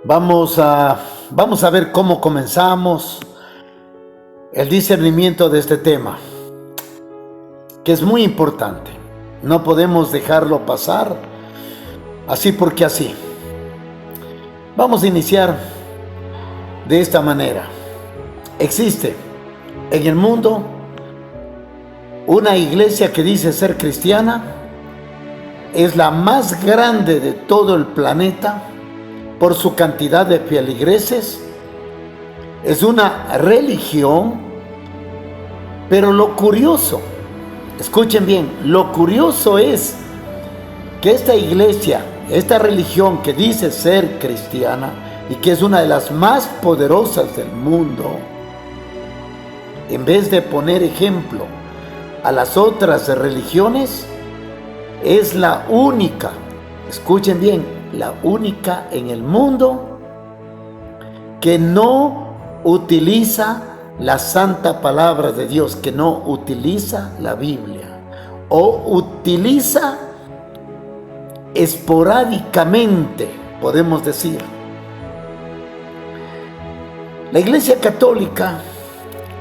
Vamos a ver cómo comenzamos el discernimiento de este tema, que es muy importante. No podemos dejarlo pasar así porque así. Vamos a iniciar de esta manera. Existe en el mundo una iglesia que dice ser cristiana. Es la más grande de todo el planeta por su cantidad de feligreses. Es una religión, pero lo curioso, escuchen bien, lo curioso es que esta iglesia, esta religión que dice ser cristiana y que es una de las más poderosas del mundo, en vez de poner ejemplo a las otras religiones, es la única, escuchen bien, la única en el mundo que no utiliza la santa palabra de Dios, que no utiliza la Biblia, o utiliza esporádicamente, podemos decir. La Iglesia Católica,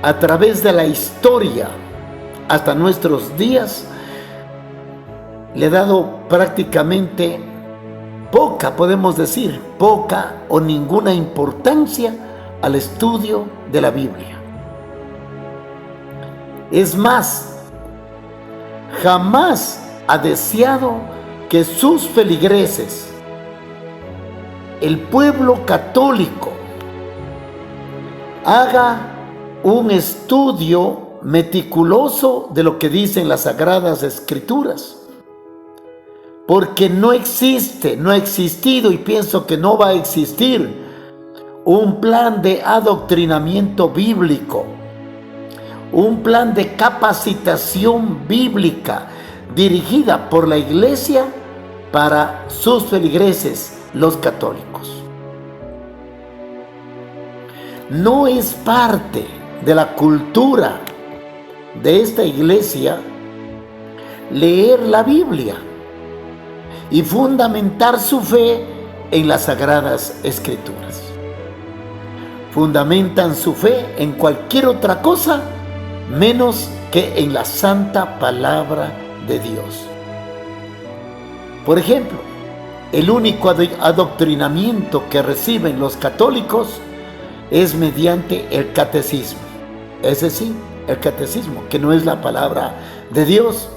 a través de la historia hasta nuestros días, le ha dado prácticamente podemos decir, poca o ninguna importancia al estudio de la Biblia. Es más, jamás ha deseado que sus feligreses, el pueblo católico, haga un estudio meticuloso de lo que dicen las Sagradas Escrituras. Porque no existe, no ha existido y pienso que no va a existir un plan de adoctrinamiento bíblico, un plan de capacitación bíblica dirigida por la Iglesia para sus feligreses, los católicos. No es parte de la cultura de esta Iglesia leer la Biblia y fundamentar su fe en las Sagradas Escrituras. Fundamentan su fe en cualquier otra cosa menos que en la santa palabra de Dios. Por ejemplo, el único adoctrinamiento que reciben los católicos es mediante el catecismo. Es decir, el catecismo, que no es la palabra de Dios,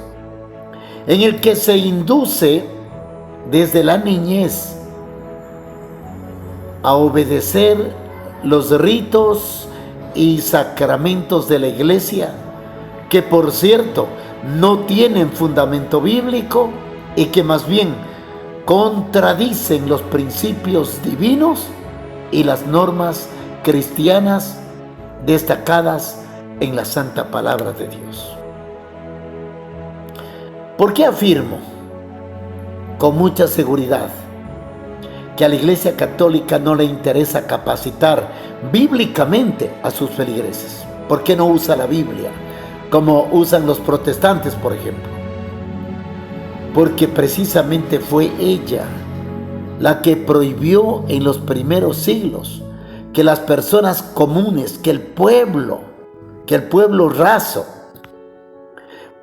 en el que se induce desde la niñez a obedecer los ritos y sacramentos de la Iglesia, que por cierto no tienen fundamento bíblico y que más bien contradicen los principios divinos y las normas cristianas destacadas en la santa palabra de Dios. ¿Por qué afirmo con mucha seguridad que a la Iglesia Católica no le interesa capacitar bíblicamente a sus feligreses? ¿Por qué no usa la Biblia como usan los protestantes, por ejemplo? Porque precisamente fue ella la que prohibió en los primeros siglos que las personas comunes, que el pueblo raso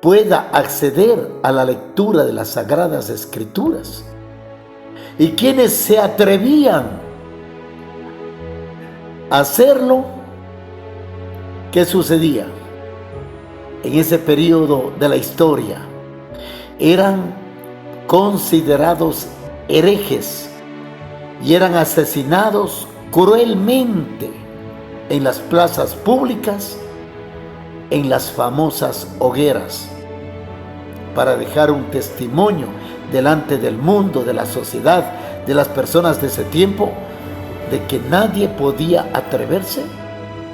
pueda acceder a la lectura de las Sagradas Escrituras. Y quienes se atrevían a hacerlo, ¿qué sucedía? En ese periodo de la historia eran considerados herejes y eran asesinados cruelmente en las plazas públicas, en las famosas hogueras, para dejar un testimonio delante del mundo, de la sociedad, de las personas de ese tiempo, de que nadie podía atreverse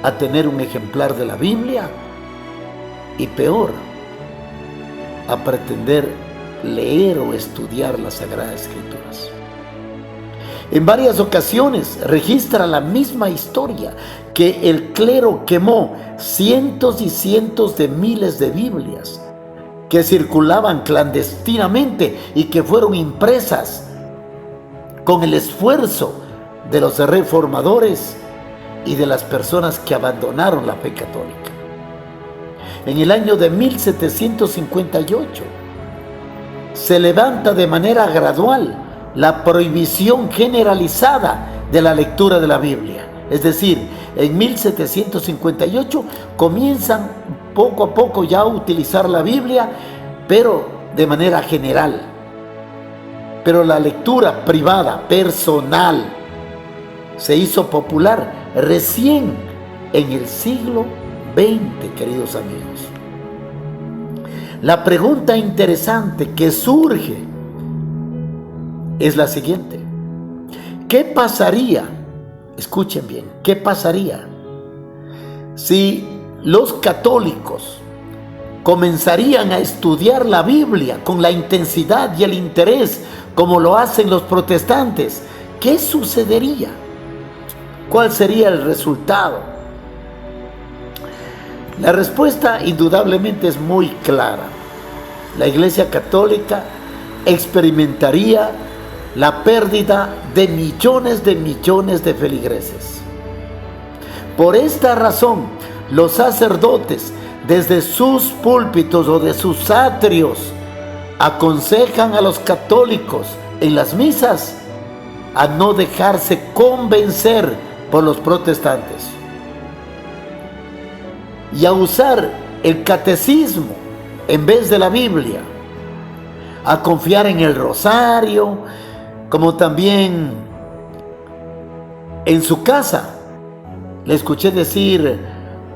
a tener un ejemplar de la Biblia y peor, a pretender leer o estudiar las Sagradas Escrituras. En varias ocasiones registra la misma historia que el clero quemó cientos y cientos de miles de Biblias que circulaban clandestinamente y que fueron impresas con el esfuerzo de los reformadores y de las personas que abandonaron la fe católica. En el año de 1758 se levanta de manera gradual la prohibición generalizada de la lectura de la Biblia. Es decir, en 1758 comienzan poco a poco ya a utilizar la Biblia, pero de manera general. Pero la lectura privada, personal, se hizo popular recién en el siglo XX, queridos amigos. La pregunta interesante que surge es la siguiente: ¿qué pasaría? Escuchen bien, ¿qué pasaría si los católicos comenzarían a estudiar la Biblia con la intensidad y el interés como lo hacen los protestantes? ¿Qué sucedería? ¿Cuál sería el resultado? La respuesta indudablemente es muy clara. La Iglesia Católica experimentaría la pérdida de millones de feligreses. Por esta razón, los sacerdotes, desde sus púlpitos o de sus atrios, aconsejan a los católicos en las misas a no dejarse convencer por los protestantes y a usar el catecismo en vez de la Biblia, a confiar en el rosario, como también en su casa. Le escuché decir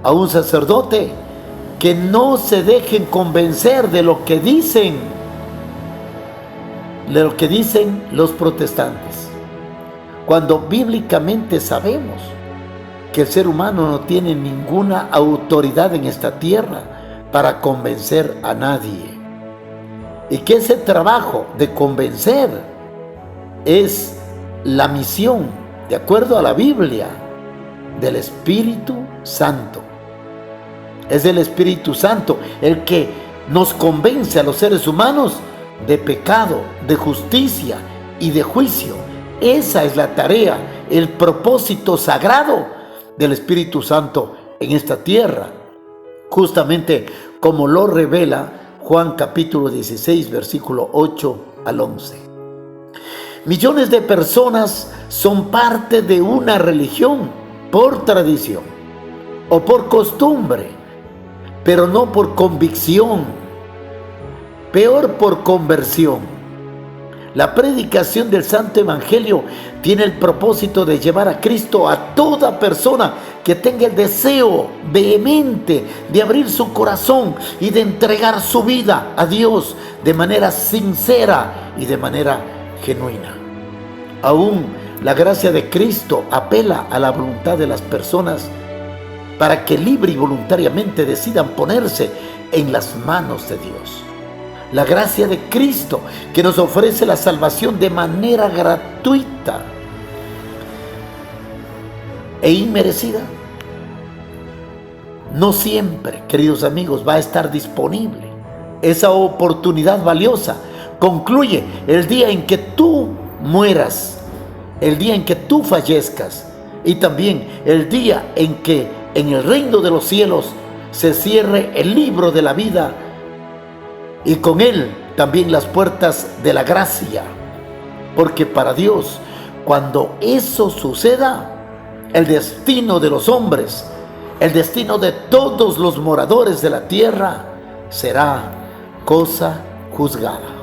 a un sacerdote que no se dejen convencer de lo que dicen los protestantes, cuando bíblicamente sabemos que el ser humano no tiene ninguna autoridad en esta tierra para convencer a nadie, y que ese trabajo de convencer es la misión, de acuerdo a la Biblia, del Espíritu Santo. Es el Espíritu Santo el que nos convence a los seres humanos de pecado, de justicia y de juicio. Esa es la tarea, el propósito sagrado del Espíritu Santo en esta tierra, justamente como lo revela Juan capítulo 16, versículo 8 al 11. Millones de personas son parte de una religión por tradición o por costumbre, pero no por convicción, peor por conversión. La predicación del Santo Evangelio tiene el propósito de llevar a Cristo a toda persona que tenga el deseo vehemente de abrir su corazón y de entregar su vida a Dios de manera sincera y de manera genuina. Aún la gracia de Cristo apela a la voluntad de las personas para que libre y voluntariamente decidan ponerse en las manos de Dios. La gracia de Cristo que nos ofrece la salvación de manera gratuita e inmerecida, no siempre, queridos amigos, va a estar disponible. Esa oportunidad valiosa concluye el día en que tú mueras, el día en que tú fallezcas, y también el día en que en el reino de los cielos se cierre el libro de la vida y con él también las puertas de la gracia. Porque para Dios, cuando eso suceda, el destino de los hombres, el destino de todos los moradores de la tierra será cosa juzgada.